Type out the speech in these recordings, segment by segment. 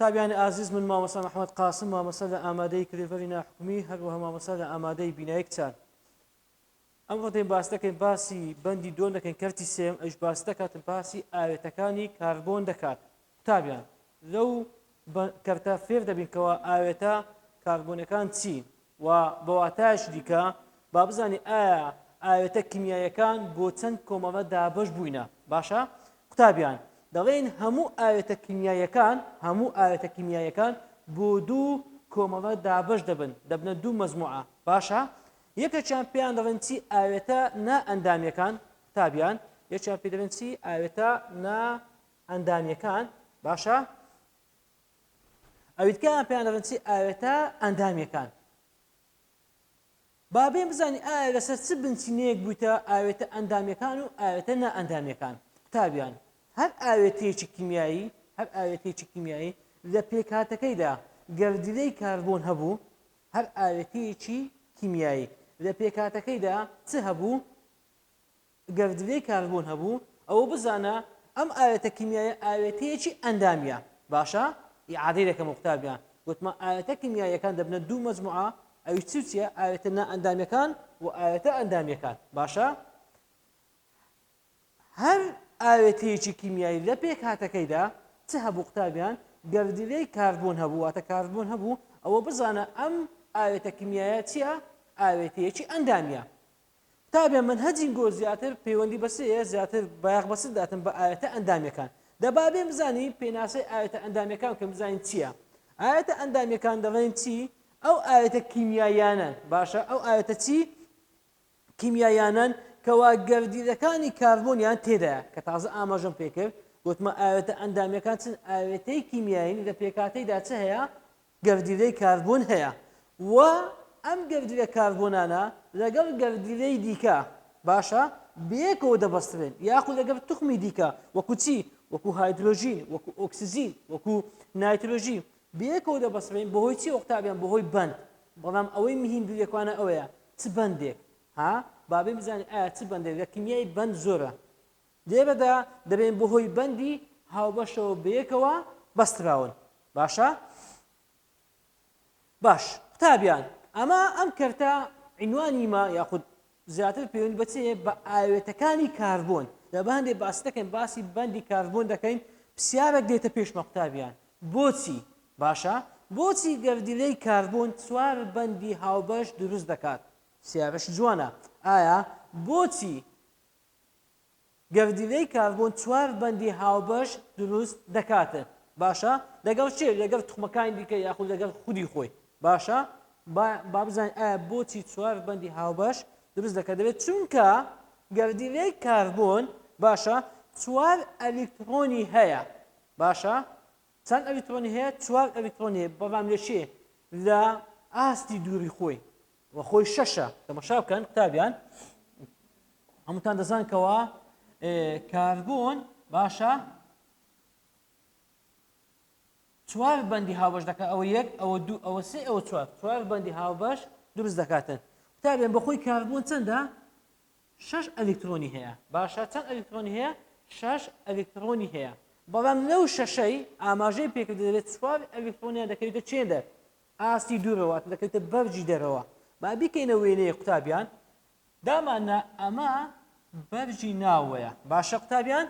قوتابیانی ئازیز من مامۆستا محمد قاسم مامۆستا لە ئامادەی کلێڤەری ناحکومی هەروەها مامۆستا لە ئامادەی بینایی کچان. ئەم ڕۆژەی باس دەکەین باسی بەندی دۆن دەکەین کەرتی سێم ئەوش باس دەکاتن باسی ئاوێتەکانی کاربۆن دەکات. قوتابیان لەو کەرتە فێر دەبینکەوە ئاوێتە کاربۆنەکان چین و بەواتایش دیکە با بزانین ئایا ئاوێتە کیمیاییەکان بۆ چەند کۆمەڵە دابەش بووینە. باشە؟ قوتابیان دەڵێن هەموو ئاوێتە کیمیاییەکان بۆ دوو کۆمەڵە دابەش دەبنە دوو مەزموعە. باشە؟ یەکێکیان پێیان دەڵێن چی ئاوێتە نائەندامیەکان. قوتابیان یەکیان پێ دەڵێن چی ئاوێتە نائەندامیەکان. باشە؟ ئەویتکەیان پێیان دەڵێن چی ئاوێتە ئەندامیەکان. با بێن بزانین ئایا لەسەر چ بنچینەیەک بوویتە ئاوێتە ئەندامیەکان و ئاوێتە نائەندامیەکان. قوتابیان هەر ئاوێتەیەکی کیمیایی لە پێکهاتەکەیدا گەردیلەی کاربۆن هەبوو. هەر ئاوێتەیەکی کیمیایی لە پێکهاتەکەیدا چ هەبوو؟ گەردیلەی کاربۆن هەبوو. ئەوە بزانە ئەم ئاوێتە کیمیاییە ئاوێتەیەکی ئەندامیە. باشە؟ ئیعادەی دەکەم قوتابیان گوتمە ئاوێتە کیمیاییەکان دەبنە دوو مەزموعە ئەوی چیە ئاوێتە نائەندامیەکان و ئاوێتە ئەندامیەکان. باشە؟ هەر ئاوێتەیەکی کیمیایی لە پێکهاتەکەیدا چ هەبوو قوتابیان؟ گەردیلەی کاربۆن هەبوو واتە کاربۆن هەبوو. ئەوە بزانە ئەم ئاوێتە کیمیاییە چیە؟ ئاوێتەیەکی ئەندامیە. قوتابیان منهەجین گۆ زیاتر پەیوەندی بەسەیە زیاتر بایەق بەسەر داتن بە ئاوێتە ئەندامیەکان. دەبا بێن بزانین پێناسەی ئاوێتە ئەندامیەکان کە بزانین چییە. ئاوێتە ئەندامیەکان دەڵێن چی؟ ئەو ئاوێتە کیمیاییانن. باشە؟ ئەو ئاوێتە چی؟ کیمیاییانن کەوا گەردیلەکانی کاربۆنیان تێدایە کە تازە ئاماژەم پێکرد گوتمە ئاوێتە ئەندامیەکان چەند ئاوێتەی کیمیایی لە پێکهاتەیدا چ هەیە؟ گەردیلەی کاربۆن هەیە و ئەم گەردیلە کاربۆنانە لەگەڵ گەردیلەی دیکە باشە بەیەکەوە دەبەسترێن یاخود لەگەڵ توخمی دیکە وەکو چی؟ وەکو هایدرۆژین وەکو ئۆکسیزین وەکو نایترۆژین بەیەکەوە دەبەسترێن بەهۆی چی قوتابیان؟ بەهۆی بەند. بەڵام ئەوەی مهمترینەکوانە ئەوەیە چ بەندێک ها بابێ بزانین ئایا چ بەندێک لە کیمیای بەند زۆرە لێرەدا دەبێن بەهۆی بەندی هاوبەشەوە بەیەکەوە بەستراون. باشە؟ باش قوتابیان ئەم کەرتە عنوانی ما یاخود زیاتر پەیوەندی بە چییە؟ بە ئاوێتەکانی کاربۆن. دەبا هەندێک باس دەکەین باسی بەندی کاربۆن دەکەین پرسیارێک دێتە پێشمە قوتابیان بۆچی؟ باشە؟ بۆچی گەردیلەی کاربۆن چوار بەندی هاوبەش دروست دەکات؟ پرسیارەش جوانە. ئایا بۆچی گەردیلەی کاربۆن چوار بەندی هاوبەش دروست دەکاتن؟ باشە؟ لەگەڵ چێ؟ لەگەڵ توخمەکانی دیکە یاخود لەگەڵ خودی خۆی. باشە؟ با بزانین ئایا بۆچی چوار بەندی هاوبەش دروست دەکات؟ دەبێت چونکە گەردیلەی کاربۆن باشە چوار ئەلکترۆنی هەیە. باشە؟ چەند ئەلکترۆنی هەیە؟ چوار ئەلکترۆنی هەیە. بەڵام لە چێ؟ لە ئاستی دووری خۆی و خۆی شەشە. تەماشا بکەن قوتابیان هەمووتان دەزانکەوە کاربۆن باشە چوار بەندی هاوبەش دەکات. ئەوە یەک ئەوە دوو ئەوە سێ ئەوە چوار بەندی هاوبەش دروست دەکاتن. قوتابیان بەخۆی کاربۆن چەندە؟ شەش ئەلکترۆنی هەیە. باشە چەند ئەلکترۆنی هەیە؟ شەش ئەلکترۆنی هەیە. بەڵام لەو شەشەی ئاماژەی پێکرد دەبێت چوار ئەلکترۆنیان دەکەوێتە چێدە؟ ئاستی دوورەوە دەکەوێتە بەرجی دەرەوە. با بیکەینە وێنەیە قوتابیان دامانە ئەمە بەرجی ناوەیە. باشە قوتابیان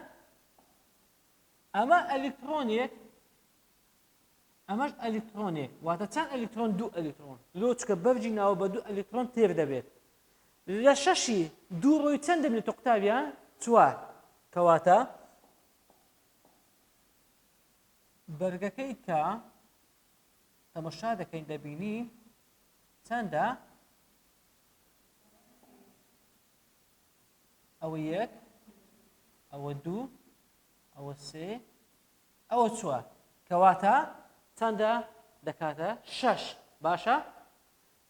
ئەمە ئەلکترۆنێک ئەمەش ئەلکترۆنێک واتە چەند ئەلکترۆن؟ دوو ئەلکترۆن. لۆ چکە بەرجی ناوە بە دوو ئەلکترۆن تێر دەبێت. لە شەشی دوو ڕۆی چەند دەبێتە قوتابیان؟ چوار. کەواتە بەرگەکەی کە تەماشا دەکەین دەبینی چەندە؟ ئەوە یەک ئەوە دوو ئەوە سێ ئەوە چوار. کەواتە چەندە؟ دەکاتە شەش. باشە؟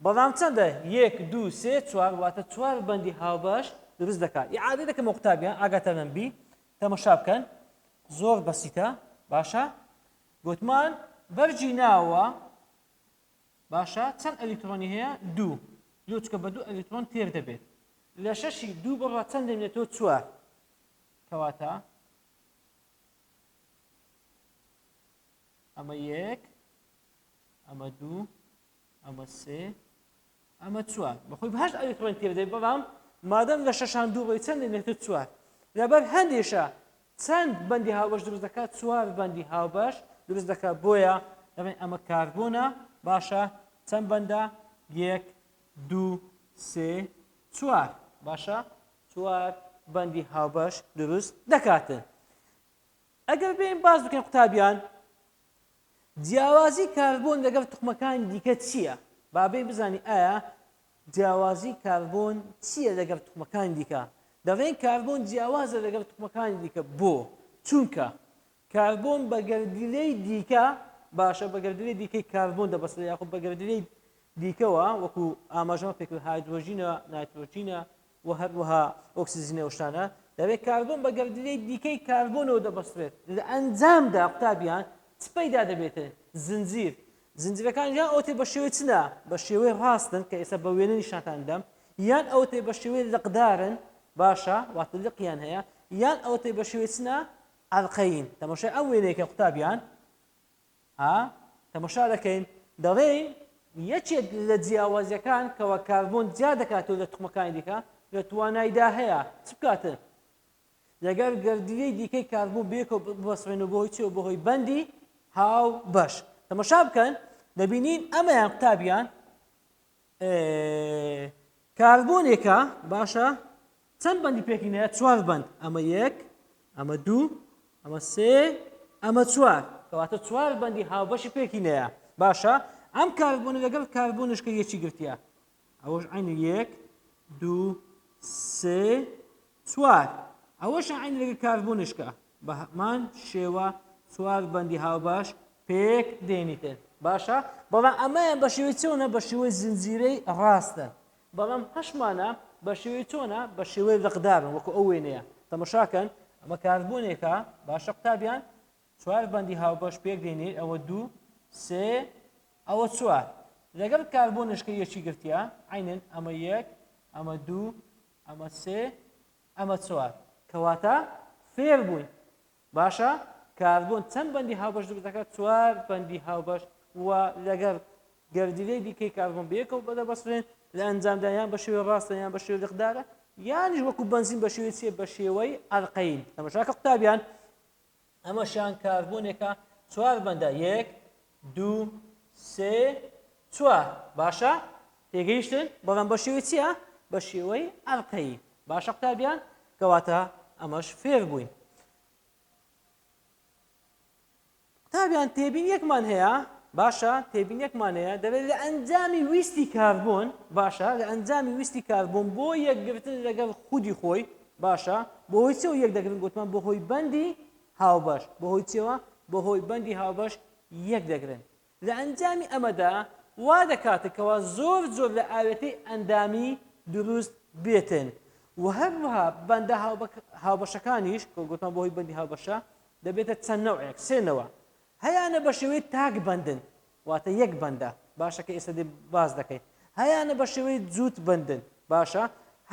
بەڵام چەندە؟ یەک دوو سێ چوار واتە چوار بەندی هاوبەش دروست دەکات. ئیعادەی دەکەمەوە قوتابیان ئاگاتان لەم بی تەماشا بکەن زۆر بەسیتە. باشە؟ گوتمان بەرجی ناوە باشە چەند ئەلکترۆنی هەیە؟ دوو. لۆ چکە بە دوو ئەلکترۆن تێر دەبێت. لە شەشی دوو بڕە چەند دەبێتەوە؟ چوار. کەواتە ئەمە یەک ئەمە دوو ئەمە سێ ئەمە چوار بەخۆی بەهشت ئەلکترۆن تێدەی بەڵام مادەم لە شەشان دوو بڵی چەند دێنێتە چوار لەبەر هەندێشە چەند بەندی هاوبەش دروست دەکات چوار بەندی هاوبەش دروست دەکات بۆیە دەڵێن ئەمە کاربۆنە باشە چەند بەندە یەک دوو سێ چوار باشە چوار بەندی هاوبەش دروست دەکاتن ئەگەر بێن باز بکەین قوتابیان جیاوازی کاربۆن لەگەڵ توخمەکانی دیکە چییە؟ بابێ بزانی ئایا جیاوازی کاربۆن چییە لەگەڵ توخمەکانی دیکە؟ دەڵێن کاربۆن جیاوازە لەگەڵ توخمەکانی دیکە بۆ چونکە کاربۆن بە گەردیلەی دیکە باشە بە گەردیلەی دیکەی کاربۆن دەبەستێت یاخود بە گەردیلەی دیکەوە وەکو ئاماژەمە پێکرد هایدرۆژینە نایترۆژینە و هەروەها ئۆکسیژنە شتانە دەبێت کاربۆن بە گەردیلەی دیکەی کاربۆنەوە دەبەسترێت لە ئەنجامدا قوتابیان چ پەیدا دەبێتن زنجیر زنجیرەکان یان ئەوتێ بە شێوەی چنە بە شێوەی ڕاستن کە ئێستا بە وێنە نیشانتان دەم یان ئەوتێ بە شێوەی لەقدارن باشە واتە لقیان هەیە یان ئەوتێ بە شێوەی چنە ئەڵقەین تەماشای ئەم وێنەیەکە قوتابیان تەماشا دەکەین دەڵێن یەکێک لە جیاوازیەکان کەوە کاربۆن جیا دەکاتەوە لە توخمەکانی دیکە لە تواناییدا هەیە چ بکاتن لەگەر گەردیلەی دیکەی کاربۆن بێکەوە بوەسترێنەوە بۆ چی بۆ هۆی بەندی هاو بەش تەماشا بکەن دەبینین ئەمەیان قوتابیان کاربۆنێکە باشە چەند بەندی پێکینەیە چوار بەند ئەمە یەک ئەمە دوو ئەمە سێ ئەمە چوار کەواتە چوار بەندی هاوبەشی پێکینەیە باشە ئەم کاربۆنە لەگەڵ کاربۆنشکە یەکی گرتیە ئەوەش عین یەک دوو سێ چوار ئەوەش عین لەگەڵ کاربۆنشکە بە هەمان شێوە چوار بەندی هاوبەش پێک دێنیتن باشە بەڵام ئەمەیان بە شێوەی چۆنە بە شێوەی زنجیرەی ڕاستە بەڵام هەشمانە بە شێوەی چۆنە بە شێوەی لەقدارن وەکو ئەو وێنەیە تەماشاکەن ئەمە کاربۆنێکە باشە قوتابیان چوار بەندی هاوبەش پێک دێنێت ئەوە دوو سێ ئەوە چوار لەگەڵ کاربۆنشکە یەکی گرتیە عینن ئەمە یەک ئەمە دوو ئەمە سێ ئەمە چوار کەواتە فێر بووین باشە کاربۆن چەند بەندی هاوبەش دروست دەکات چوار بەندی هاوبەش و لەگەر گەردیلەی دیکەی کاربۆن بەیەکەوە بەدەبەسترێن لە ئەنجامدا یان بە شێوەی ڕاستە یان بە شێوەی لەقدارە یانیش وەکو بەنزین بە شێوەی چیە بە شێوەی ئەڵقەین تەماشاکە قوتابیان ئەمەشیان کاربۆنێکە چوار بەندە یەک دوو سێ چوار باشە تێگەیشتن بەڵام بە شێوەی چیە بە شێوەی ئەڵقەی باشە قوتابیان کەواتە ئەمەش فێر بووین قوتابیان تێبین یەکمان هەیە باشە تێبین یەکمان هەیە دەبێت لە ئەنجامی ویستی کاربۆن باشە لە ئەنجامی ویستی کاربۆن بۆ یەکگرتن لەگەڵ خودی خۆی باشە بۆ هۆی چێوە یەک دەگرن گوتمان بۆ هۆی بەندی هاوبەش بۆ هۆی چێوە بۆ هۆی بەندی هاوبەش یەک دەگرن لە ئەنجامی ئەمەدا وا دەکاتێکەوە زۆر زۆر لە ئاوێتەی ئەندامی دروست بێتن و هەروەها بەندە هاوبەشەکانیش کە گوتمان بۆ هۆی بەندی هاوبەشە دەبێتە چەند نەوعێک سێنەوە هەیانە بە شێوەی تاک بەندن واتە یەک بەندە باشە کە ئێستا باز دەکەیت هەیانە بە شێوەی جووت بەندن باشە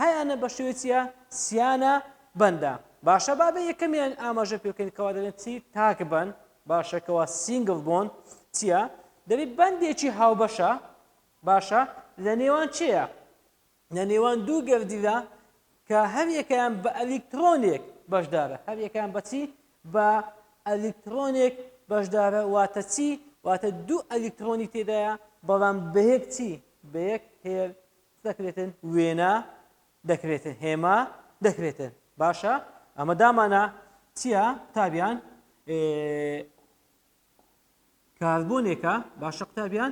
هەیانە بە شێوەی چیە سیانە بەندە باشە بابێ یەکەمیان ئاماژە پێکەین کەوا دەڵێن چی تاک بەند باشە کەوا سینگڵ بۆن چییە دەبێت بەندێکی هاوبەشە باشە لە نێوان چییە لە نێوان دوو گەردیلە کە هەر یەکەیان بە ئەلیکترۆنێک بەشدارە هەر یەکەیان بەچی بە ئەلیکترۆنێک بەشدارە واتە چی واتە دوو ئەلیکترۆنی تێدایە بەڵام بەیەک چی بەیەک هێر دەکرێتن وێنە دەکرێتن هێما دەکرێتن باشە ئەمە دامانە چییە قوتابیان کاربۆنێکە باشە قوتابیان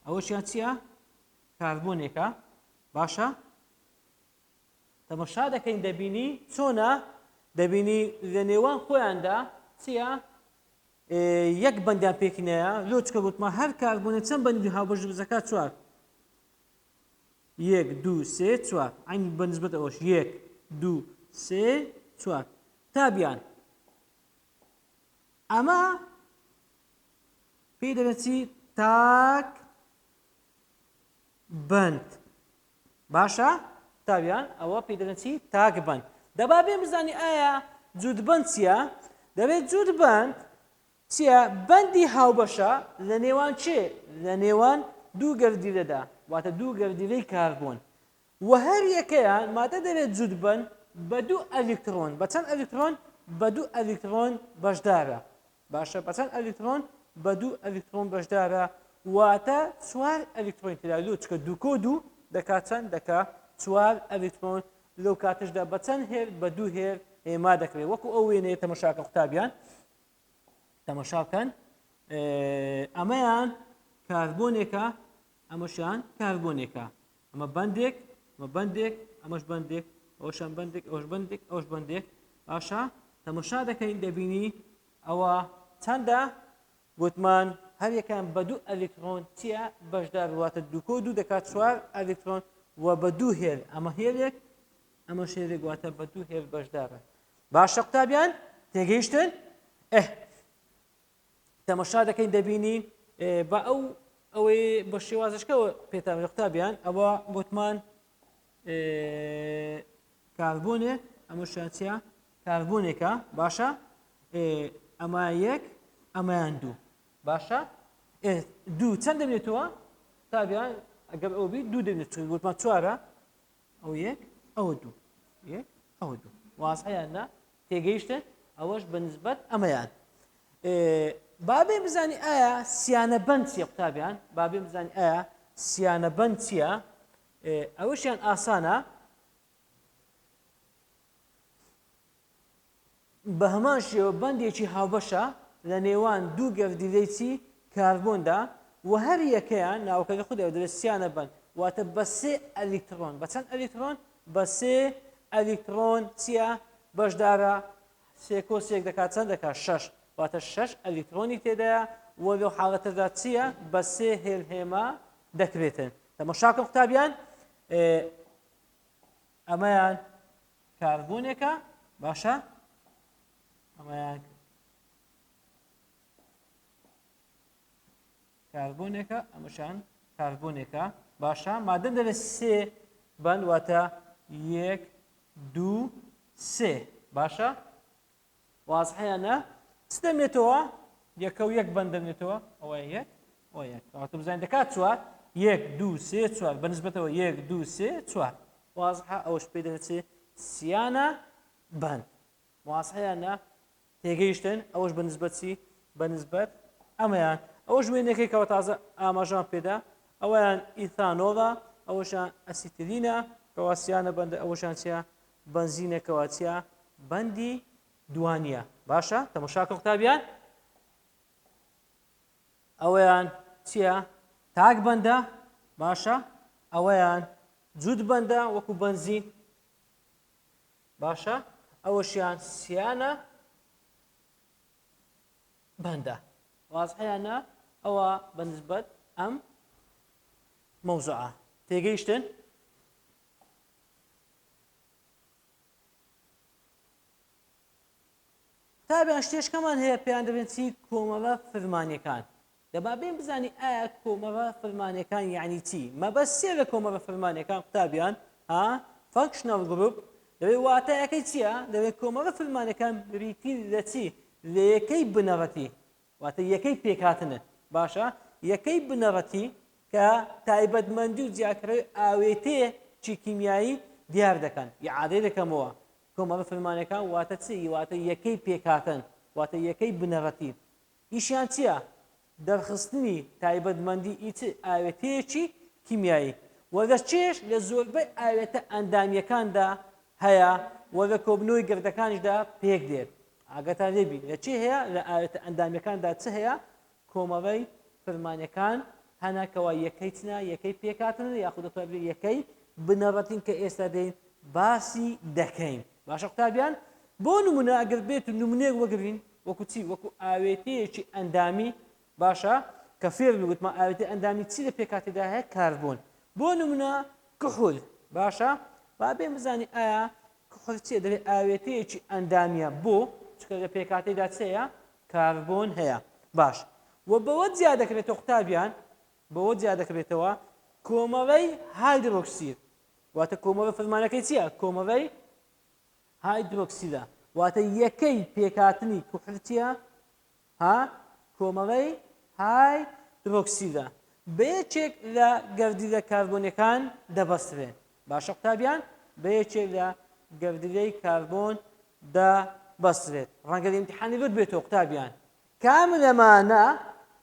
ئەوەشیان چییە کاربۆنێکە باشە تەماشا دەکەین دەبینی چۆنە دەبینی لە نێوان خۆیاندا چییە یەک بەندیان پێکینەیە لۆ چکە گوتمان هەر کاربۆنێک چەند بەندی هاوبەش دروست دەکات چوار یەک دوو سێ چوار عین بەنسبەت ئەوەش یەک دوو سێ چوار تابیان ئەمە پێی دەڵێن چی تاک بەند باشە تابیان ئەوە پێی دەڵێن چی تاک بەند دەبا بێ بزانی ئایا جوودبەند چییە دەبێت جوودبەند چیە بەندی هاوبەشە لە نێوان چێ لە نێوان دوو گەردیلەدا واتە دوو گەردیلەی کاربۆن و هەر یەکەیان مادە دەوێت جوود بن بە دوو ئەلکترۆن بە چەند ئەلکترۆن بە دوو ئەلکترۆن بەشدارە باشە بە چەند ئەلکترۆن بە دوو ئەلکترۆن بەشدارە واتە چوار ئەلکترۆن ترالو چکە دوو کۆ دوو دەکات چەند دەکات چوار ئەلکترۆن لەو کاتشدا بە چەند هێر بە دوو هێر هێما دەکرێت وەکو ئەو وێنەیە تەماشاکە قوتابیان تەماشاکەن ئەمەیان کاربۆنێکە ئەمەشیان کاربۆنێکە ئەمە بەندێک ئەمە بەندێک ئەمەش بەندێک ئەوشان بەندێک ئەوش بەندێک ئەوش بەندێک باشە تەماشا دەکەین دەبینی ئەوە چەندە گوتمان هەر یەکان بە دوو ئەلکترۆن چیە بەشدار واتە دوو کۆ دوو دەکات چوار ئەلکترۆن و بە دوو هێر ئەمە هێرێک ئەمە شێرێک واتە بە دوو هێر بەشدارە باشە قوتابیان تێگەیشتن تەماشا دەکەین دەبینی بە ئەوەی بە شێوازشکەوە پێتان قوتابیان ئەوە گوتمان کاربۆنێک ئەمەشیان چیە کاربۆنێکە باشە ئەمە یەک ئەمەیان دوو باشە دوو چەند دەبێتەوە قوتابیان ئەگەر ئەوە بیت دوو دەبێت گوتمان چوارە ئەو یەک ئەوە دوو یەک ئەوە دوو واسەیان نا تێگەیشتن ئەوەش بەنسبەت ئەمەیان بابێ بزانی ئایا سیانە بەند چیە قوتابیان بابێ بزانی ئایا سیانە بەند چییە ئەوەشیان ئاسانە بە هەمان شێوە بەندێکی هاوبەشە لە نێوان دوو گەردیلەی چی کاربۆندا و هەر یەکەیان ناوکەکە خودەوە دەبێت سیانە بەند واتە بە سێ ئەلکترۆن بە چەند ئەلکترۆن بە سێ ئەلکترۆن چییە بەشدارە سێ کۆ سێک دەکات چەند دەکات شەش واتە شەش ئەلکترۆنی تێدایە و لەو حاڵەتەدا چییە بە سێ هێلهێما دەکرێتن تەماشاکەم قوتابیان ئەمەیان کاربۆنێکە باشە ئەمەیان کاربۆنێکە ئەمەشان کاربۆنێکە باشە مادەم دەبێت سێ بەند واتە یەک دوو سێ باشە وازحەیانە چ دەمێتەوە یەکە و یەک بەند دەمێتەوە ئەوە یەک ئەوە یەک ئەوەتە بزانین دەکات چوار یەک دوو سێ چوار بەنسبەتەوە یەک دوو سێ چوار وازحە ئەوەش پێ دەوێت سیانە بەند وازحەیانە تێگەیشتن ئەوەش بەنسبەت چی بەنسبەت ئەمەیان ئەوەش وێنەکەی کەەوە تازە ئاماژان پێدا ئەوەیان ئیثانۆڵە ئەوەشان ئەسیترینە کەواسیانە بەندە ئەوەشان چیە بەنزینەکەوە چیە بەندی دوانیە باشە تەماشاکە قوتابیان ئەوەیان چییە تاک بەندە باشە ئەوەیان جوود بەندە وەکو بەنزین باشە ئەوەشیان سیانە بەندە وازحەیانە ئەوە بەنسبەت ئەم مەوزوعە تێگەیشتن قوتابیان شتێشکەمان هەیە پێیان دەبێت چی کۆمەڵە فەرمانیەکان دەبا بێن بزانی ئایا کۆمەڵە فەرمانیەکان یعنی چی مەبەستێ لە کۆمەڵە فەرمانیەکان قوتابیان فانکشنال گروپ دەبێت واتایەکەی چییە دەبێت کۆمەڵە فەرمانیەکان بریتی لە چی لە یەکەی بنەڕەتی واتە یەکەی پێکهاتنە باشە یەکەی بنەڕەتی کە تایبەتمەندی و جیاکرەوەی ئاوێتەیە چی کیمیایی دیار دەکەن یعادەی دەکەمەوە کۆمەڵە فەرمانیەکان واتە چی واتە یەکەی پێکهاتن واتە یەکەی بنەڕەتی ئیشیان چییە دەرخستنی تایبەتمەندی ئیچ ئاوێتەیەکی کیمیایی وەگە چێش لە زۆربەی ئاوێتە ئەندامیەکاندا هەیە وەگە کۆبنەوەی گردەکانیشدا پێک دێت ئاگاتان لێبی لە چی هەیە لە ئاوێتە ئەندامیەکاندا چ هەیە کۆمەڵەی فەرمانیەکان هەناکەوە یەکەی چنە یەکەی پێکهاتن یاخودەتە یەکەی بنەڕەتین کە ئێستا دەین باسی دەکەین باشە قوتابیان بۆ نمونە ئەگەر بێت و نمونەیەک وەگرین وەکو چی وەکو ئاوێتەیەکی ئەندامی باشە کە فێر بگوتمان ئاوێتە ئەندامی چی لە پێکهاتێدا هەیە کاربۆن بۆ نمونە کحول باشە با بێن بزانی ئایا کحول چیە دەبێت ئاوێتەیەکی ئەندامیە بۆ چکە لە پێکهاتێدا چەیە کاربۆن هەیە باش و بەوە جیا دەکرێتەوە قوتابیان بەوە جیا دەکرێتەوە کۆمەڵەی هایدرۆکسید واتە کۆمەڵە فەرمانەکەی چییە کۆمەڵەی هایدرۆکسیدە واتە یەکەی پێکهاتنی کوحل چییە ها کۆمەڵەی هایدرۆکسیدە بەیەکێک لە گەردیلە کاربۆنیەکان دەبەسترێن باشە قوتابیان بەیەکێک لە گەردیلەی کاربۆن دەبەسترێت ڕەنگە ئیمتیحانی بێت بێتەوە قوتابیان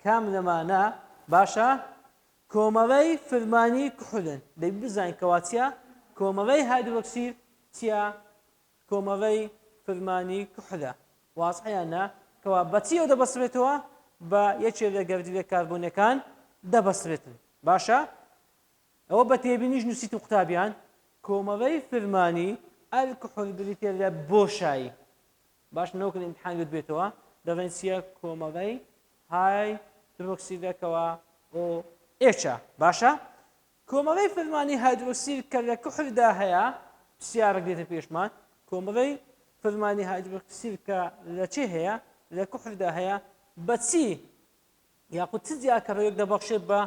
کام لەمانە باشە کۆمەڵەی فرمانی کوحولن دەبی بزانین کەوا چییە کۆمەڵەی هایدرۆکسید چییە کۆمەڵەی فرمانی کوحولە وازحەیان نا کەوا بەچیەوە دەبەسترێتەوە بە یەکێک لە گەردیلە کاربۆنیەکان دەبەسترێتن باشە ئەوە بە تێبینیش نووسیت و قوتابیان کۆمەڵەی فرمانی ئەلکحۆل بریتێ لە بۆشایی باش نەوەکن ئیمتیحان بێتەوە دەڵێن چییە کۆمەڵەی هایدرۆکسیدەکەوە ئۆ ئێچە باشە کۆمەڵەی فرمانی هایدرۆکسید کە لە کوحلدا هەیە پرسیارێک دێتە پێشمان کۆمەڵەی فرمانی هایدرۆکسید کە لە چی هەیە لە کوحلدا هەیە بەچی یاخود چ جیاکەڕەیەک دەبەخشێت بە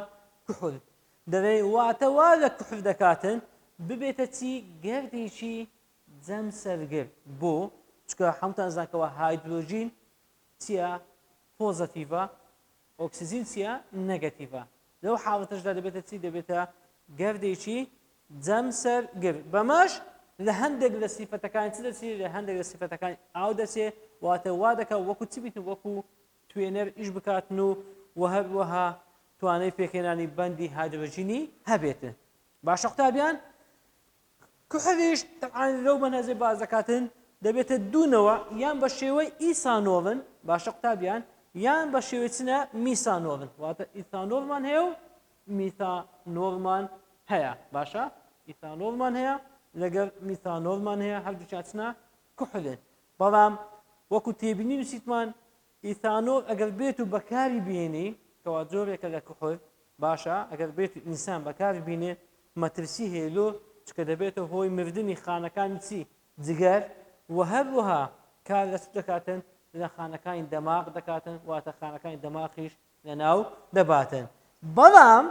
کوحل دەڵێن واتە وا لە کوحل دەکاتن ببێتە چی گەردێکی جەم سەرگرد بۆ چکە هەمووتان زانکەوە هایدرۆژین چییە پۆزەتیڤە ئۆکسیژین چییە نەگەتیڤە لەو حاڵەتەشدا دەبێتە چی دەبێتە گەردێکی جەم سەرگرد بەمەش لە هەندێک لە سیفەتەکانی چ دەچێت لە هەندێک لە سیفەتەکانی ئاو دەچێت واتە وا دەکات وەکو چی بیتن وەکو توێنەر ئیش بکاتن و هەروەها توانای پێکهێنانی بەندی هایدرۆژینی هەبێتن باشە قوتابیان کوحلیش تەبعاً لەو بەنهێزەی باز دەکاتن دەبێتە دوونەوە یان بە شێوەی ئیسانۆڵن باشە قوتابیان یان بە شێوەی چنە میسانۆڵن واتە ئیسانۆڵمان هەیە و میثانۆڵمان هەیە باشە ئیسانۆڵمان هەیە لەگەڵ میثانۆڵمان هەیە هەردووچیان چنە کوحلن بەڵام وەکو تێبینی نووسیتمان ئیثانۆڵ ئەگەر بێت و بەکاری بێنی کەوا جۆرێکە لە کوحل باشە ئەگەر بێت و ئینسان بەکاری بینێ مەترسی هێلۆ چکە دەبێتە هۆی مردنی خانەکانی چی جگەر و هەروەها کار لە چ دەکاتن لە خانەکانی دەماغ دەکاتن واتە خانەکانی دەماغیش لەناو دەباتن بەڵام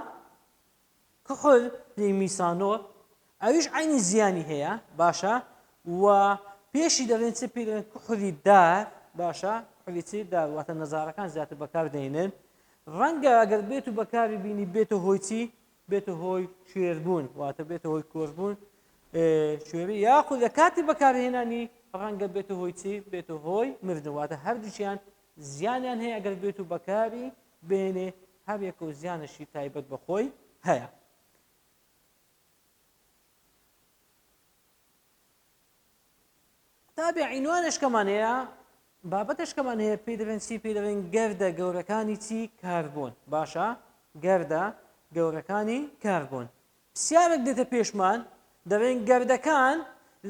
کوحل لێ میسانۆڵ ئەویش عینی زیانی هەیە باشە و پێشی دەڵێن چ پێ دەڵێن کوحلی دار باشە کوحلی چی دار واتە نەزارەکان زیاتر بەکاردێنن ڕەنگە ئەگەر بێت و بەکاری بینی بێتە هۆی چی بێتە هۆی شوێربوون واتە بێتە هۆی کۆربوون شوێری یاخود لە کاتی بەکارهێنانی ڕەنگە بێتە هۆی چی بێتە هۆی مردن واتە هەردووچیان زیانیان هەیە ئەگەر بێت و بەکاری بێنێ هەر یەکە و زیانشی تایبەت بەخۆی هەیە تابع عنوانشکەمان هەیە بابەتشکەمان هەیە پێی دەڵێن چی پێی دەڵێن گەردە گەورەکانی چی کاربۆن باشە گەردە گەورەکانی کاربۆن پرسیارێک دێتە پێشمان دەڵێن گەردەکان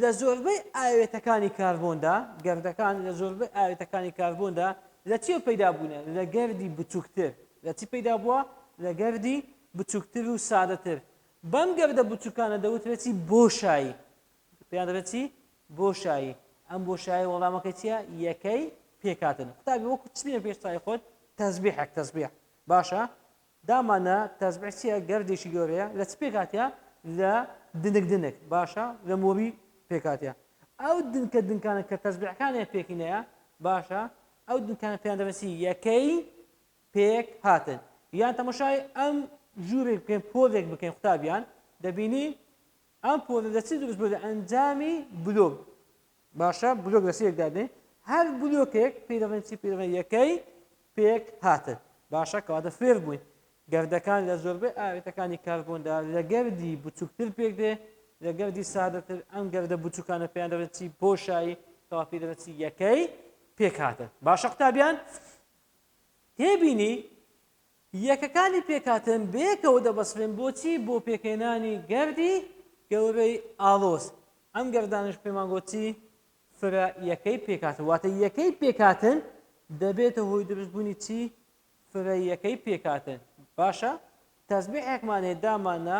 لە زۆربەی ئاوێتەکانی کاربۆندا گەردەکان لە زۆربەی ئاوێتەکانی کاربۆندا لە چی پەیدا بوونە لە گەردی بچووکتر لە چی پەیدا بووە لە گەردی بچووکتر و سادەتر بەم گەردە بچووکانە دەوترێتی بۆشایی پێیان دەبێت چی بۆشایی ئەم بۆشایی وەڵامەکەی چییە یەکەی پێکاتن قوتابی وەکو چبینە پێشتای خۆت تەسبیحێک تەسبیح باشە دامانە تەسبیح چییە گەردێکی گەورەیە لە چ پێکاتیە لە دنک باشە لە مۆبی پێکاتیە ئەو دنکە دنکانە کە تەسبیحەکانیان پێکینەیە باشە ئەو دنکانە پێیان دەبێتی یەکەی پێک هاتن یان تەماشای ئەم ژوورێک بکەین پۆلێک بکەین قوتابیان دەبینی ئەم پۆلە لە چی دروست بوو لە ئەنجامی بلۆک باشە بلۆک لە سێکدا دێ هەر بلۆکێک پێی دەڵێن چی پێی دەڵێن یەکەی پێک هاتن باشە کەواتە فێر بووین گەردەکان لە زۆربەی ئاوێتەکانی کاربۆندا لە گەردی بچووکتر پێک دێ لە گەردی سادەتر ئەم گەردە بچووکانە پێیان دەبێت چی بۆشایی کەوا پێی دەبێت چی یەکەی پێک هاتن باشە قوتابیان تێبینی یەکەکانی پێکاتن بەیەکەوە دەبەسرێن بۆچی بۆ پێکهێنانی گەردی گەورەی ئاڵۆز ئەم گەردانش پێمان گوتی فرە یەکەی پێکاتن واتە یەکەی پێکاتن دەبێتە هۆی دروستبوونی چی فرە یەکەی پێکاتن باشە تەسبیحێکمانێ دامانە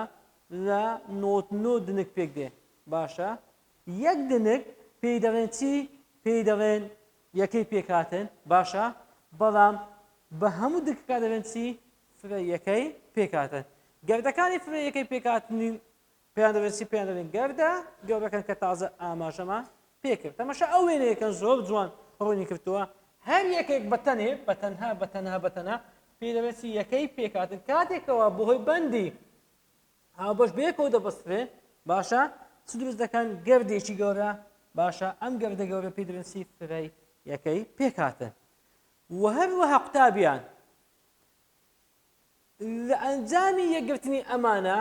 لە نۆ دنک پێک دێ باشە یەک دنک پێی دەڵێن چی پێی دەڵێن یەکەی پێکاتن باشە بەڵام بە هەموو دکەکە دەڵێن چی فرە یەکەی پێکاتن گەردەکانی فرە یەکەی پێکاتنی پێیان دەڵێن چی پێیان دەڵێن گەردە گەورەکەن کە تازە ئاماژەمان پێکرد تەماشا ئەو وێنەیەکەن زۆر جوان ڕوونی کردووە هەر یەکێک بەتەنها پێ دەبێت یەکەی پێکاتن کاتێکەوە بەهۆی بەندی هاوبەش بەیەکەوە دەبەسترێ باشە چ دروست دەکەن گەردێکی گەورە باشە ئەم گەردە گەورە پێ دەبێت فرەی یەکەی پێکاتن و هەروەها قوتابیان لە ئەنجامی یەکگرتنی ئەمانە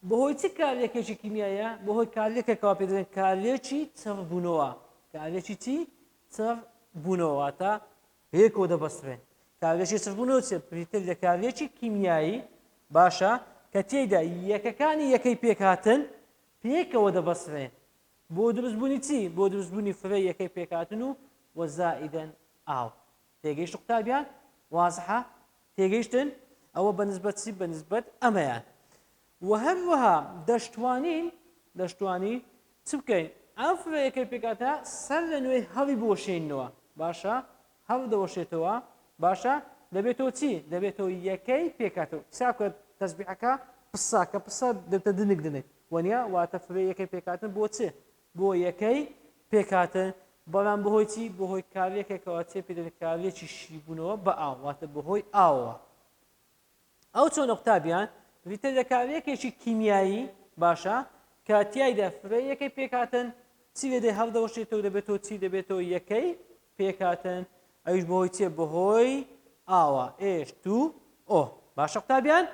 بەهۆی چ کارلێکێکی کیمیایە بەهۆی کارلێکێکەوە پێ دەڵێن کارلێکی چڕبوونەوە کارلێکی چی چڕبوونەوە تا پێکەوە دەبەسترێن کارلێکی چڕبوونەوە چێ پێتر لە کارلێکی کیمیایی باشە کە تێیدا یەکەکانی یەکەی پێکهاتن پێکەوە دەبەسترێن بۆ دروستبوونی چی بۆ دروستبوونی فرەی یەکەی پێکهاتن و وەزائیدەن ئاو تێگەیشت قوتابیان وازحە تێگەیشتن ئەوە بەنسبەت چی بەنسبەت ئەمەیان و هەروەها دەشتوانی چ بکەین ئەم فرە یەکەی پێکاتە سەر لە نوێی هەڵی بۆشێنەوە باشە هەڵ دەوەشێتەوە باشە دەبێتەوە چی دەبێتەوە یەکەی پێکاتەوە ساکە تەسبیحەکە پسا کە پسە دەبێتە دنگ دنێک وەنیا واتە فرە یەکەی پێکاتن بۆ چێ بۆ یەکەی پێکاتن بەڵام بەهۆی چی بەهۆی کارلێکێکەوە چێ پێ دەڵێن کارلێکی شیبوونەوە بە ئاو واتە بەهۆی ئاوەوە ئەو چۆن قوتابیان ڤیتە لە کارلێکێکی کیمیایی باشە کە تیایدا فرە یەکەی پێکاتن چی لێدەی هەڵدەوەشێتەوە دەبێتەوە چی دەبێتەوە یەکەی پێکاتن ئەویش بەهۆی چیە بەهۆی ئاوە H2O باشە قوتابیان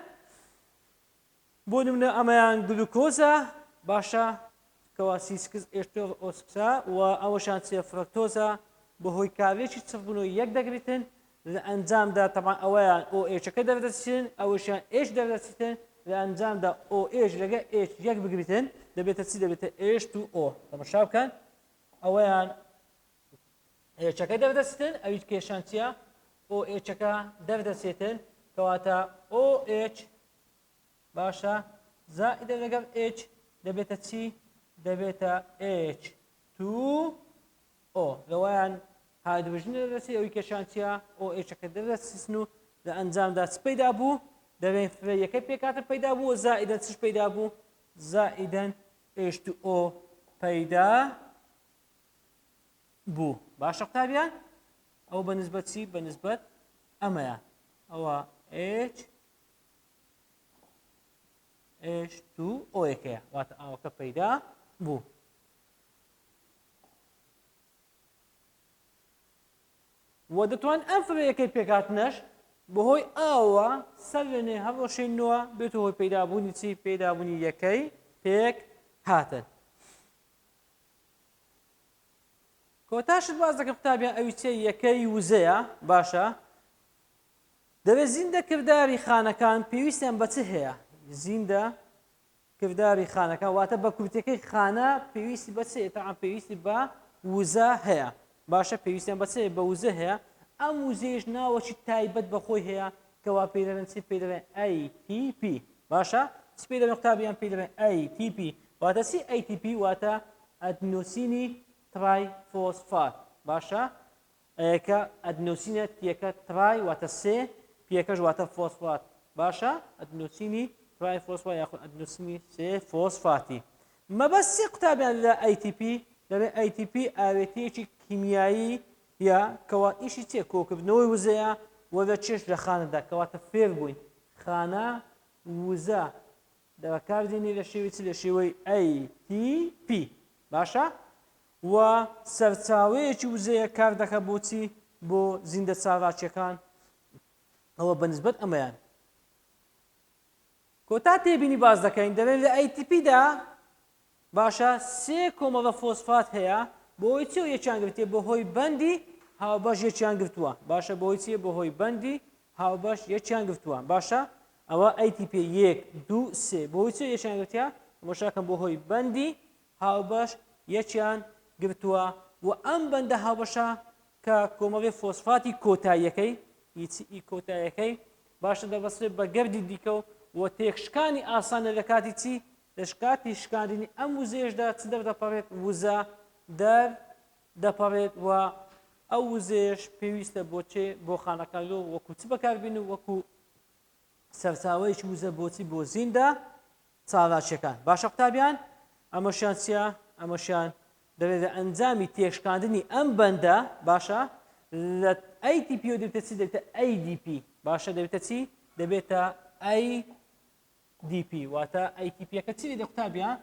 بۆ نمونە ئەمەیان گلوکۆزە باشە کەوا H2O و ئەوەشان چیە فرەکتۆزە بەهۆی کارلێکی چڕبوونەوە یەک دەگریتن لە ئەنجامدا تەمان ئەوەیان OHەکە دەردەچێتن ئەوەشیان H دەردەچێتن لە ئەنجامدا OH لەگە H یەک بگریتن دەبێتە چی دەبێتە H2O تەماشا بکەن ئەوەیان Hەکە دەردەچێتن ئەویش کێشان چیە OHەکە دەردەچێتن کەواتە OH باشە زائیدە لەگەڵ H دەبێتە چی دەبێتە H2O لەوەیان هایدروژن دەردەچێت ئەوی کێشان چیە OHەکە دەردەچێتن و لە ئەنجامدا چ پەیدا بوو دەبێت فرە یەکەی پێکاتن پەیدا بوو زائیدەن چش پەیدا بوو زائیدەن H2O پەیدا بوو باشە قوتابیان ئەو بەنسبەت چی بەنسبەت ئەمەیە ئەوە H2O یەکەیە واتە ئاوەکە پەیدا بوو و دەتوان ئەم فرە یەکەی پێکاتنەش بەهۆی ئاوە سەر لەنێ هەڵۆشێنەوە بێتە هۆی پەیدابوونی چی پەیدابوونی یەکەی پێک هاتن کۆتاشت باز دەکەم قوتابیان ئەوی چێ یەکەی وزەیە باشە دەبێت زیندە کردداری خانەکان پێویستیان بە چ هەیە زیندە کردداری خانەکان واتە بە کورتەکەی خانە پێویستی بە چێ تەعام پێویستی بە وزە هەیە باشە پێویستیان بە چێ بە وزە هەیە ئەم وزەیەش ناوەکی تایبەت بەخۆی هەیە کەوا پێی دەڵێن چی پێی دەڵێن ATP باشە چ پێی دەڵێن قوتابیان پێی دەڵێن ATP واتە چی ATP واتە ئەدنۆسینی ترایفۆسفات باشە ئەیەکە ئەدنۆسینە تیەکە ترای واتە سێ پێکەش واتە فۆسفات باشە ئەدنۆسینی ترایفۆسفات یاخود ئەدنۆسینی سێ فۆسفاتی مەبەستی قوتابیان لە ATP دەڵێن ATP ئاوێتەیەکی کیمیایی یا کەوا ئیشی چێ کۆکردنەوەی وزەیە وەدە چێش لە خانەدا کەواتە فێر بووین خانە وزە دەکاردێنی لە شێوی چ لە شێوەی ATP باشە و سەرچاوەیەکی وزەیە کار دەکە بۆچی بۆ زیندە چاڕاکیەکان ئەوە بەنسبەت ئەمەیان کۆتا تێبینی باز دەکەین دەبێت لە ATPدا باشە سێ کۆمەڵە فۆسفات هەیە بۆی چی یەکیان گرتێ بەهۆی بەندی هاوبەش یەکیان گرتووە باشە بۆی چیە بەهۆی بەندی هاوبەش یەکیان گرتووە باشە ئەوە ATP 1 2 3 بۆی چی یەکیان گرتیا مۆشاکەم بەهۆی بەندی هاوبەش یەکیان گرتووە و ئەم بەندە هاوبەشە کە کۆمەڵی فۆسفاتی کۆتاییەکەی ئی کۆتاییەکەی باشە دەبەستێت بە گەردی دیکە و تێکشکانی ئاسانە لە کاتی چی لە کاتی شکاندنی ئەم وزەیەشدا چ دەردەپەڕێت وزە دەپەڕێت و ئەو وزەیەش پێویستە بۆ چێ بۆ خانەکانەوە وەکو چ بەکاربێن و وەکو سەرچاوەیەکی وزە بۆچی بۆ زیندە چاڵاکیەکان باشە قوتابیان ئەمەشیان چیە ئەمەشیان دەبێت لە ئەنجامی تێشکاندنی ئەم بەندە باشە لە ATP و دەبێتە چی دەبێتە ADP باشە دەبێتە چی دەبێتە ADP واتە ATP کە چی لێدە قوتابیان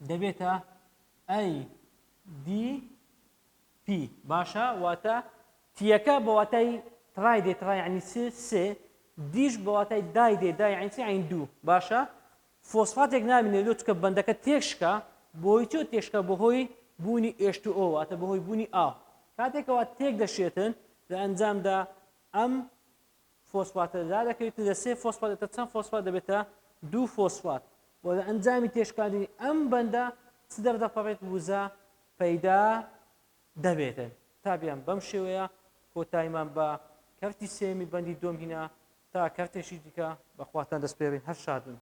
دەبێتە ADP باشە واتە تیەکە بە واتای تڕای دێ تڕای یعنی سێ دیش بە واتای دای دێ دای یعنی چی یعنی دوو باشە فۆسفاتێک نامینێت لۆ چکە بەندەکە تێکشکە بۆی چۆ تێشکە بەهۆی بوونی H2O واتە بەهۆی بوونی ئا کاتێکەوە تێک دەشێتن لە ئەنجامدا ئەم فۆسفاتە لا دەکەوێتە لە سێ فۆسفات دەبێتە چەند فۆسفات دەبێتە دوو فۆسفات و لە ئەنجامی تێشکاندنی ئەم بەندە چ دەردەپەڕێت وزە پەیدا دەبێتن تابیان بەم شێوەیە کۆتاییمان بە کەرتی سێمی بەندی دۆم هینا تا کەرتێکی دیکە بەخواتان دەستپێرین هەر شادن